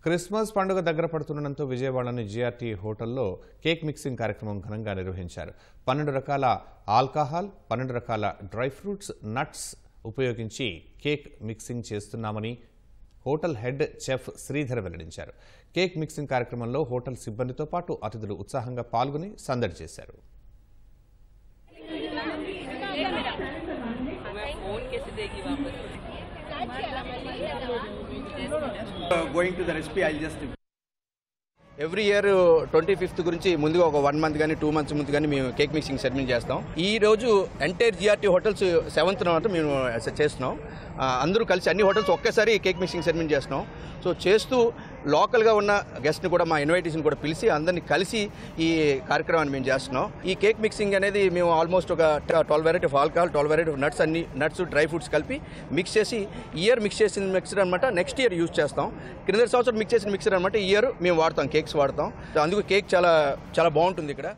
Christmas పండుగ దగ్గర పడుతుండటంతో విజయవాడలోని జీఆర్టీ హోటల్లో కేక్ మిక్సింగ్ కార్యక్రమం ఘనంగా నిర్వహించారు. 12 రకాల ఆల్కహాల్, 12 రకాల డ్రై ఫ్రూట్స్, నట్స్ ఉపయోగించి కేక్ మిక్సింగ్ చేస్తున్నామని హోటల్ హెడ్ చెఫ్ శ్రీధర్ వెల్లడించారు. కేక్ మిక్సింగ్ కార్యక్రమంలో హోటల్ సిబ్బందితో పాటు అతిథులు ఉత్సాహంగా పాల్గొని సందడి చేశారు. Going to the recipe, I'll just every year 25th గురించి ముందుగా ఒక 1 month కానీ 2 months ముందు కానీ మేము కేక్ మిక్సింగ్ సెరమనీ చేస్తాం. ఈ రోజు ఎంటైర్ జీఆర్టీ హోటల్స్ 7th మాత్రం మేము చేస్తున్నాం. అందరూ కలిసి అన్ని హోటల్స్ ఒకేసారి కేక్ మిక్సింగ్ సెరమనీ చేస్తున్నాం. సో చేస్తూ లోకల్గా ఉన్న గెస్ట్ని కూడా మా ఇన్వైటేషన్ కూడా పిలిచి అందరినీ కలిసి ఈ కార్యక్రమాన్ని మేము చేస్తున్నాం. ఈ కేక్ మిక్సింగ్ అనేది మేము ఆల్మోస్ట్ ఒక 12 variety of alcohol, 12 variety of nuts, అన్ని నట్స్ డ్రై ఫ్రూట్స్ కలిపి మిక్స్ చేసి ఇయర్ మిక్స్ చేసిన మిక్సర్ అనమాట. నెక్స్ట్ ఇయర్ యూజ్ చేస్తాం. క్రింద సంవత్సరం మిక్స్ చేసిన మిక్సర్ అనమాట. ఈ ఇయర్ మేము వాడతాం, కేక్స్ వాడతాం. అందుకు కేక్ చాలా చాలా బాగుంటుంది ఇక్కడ.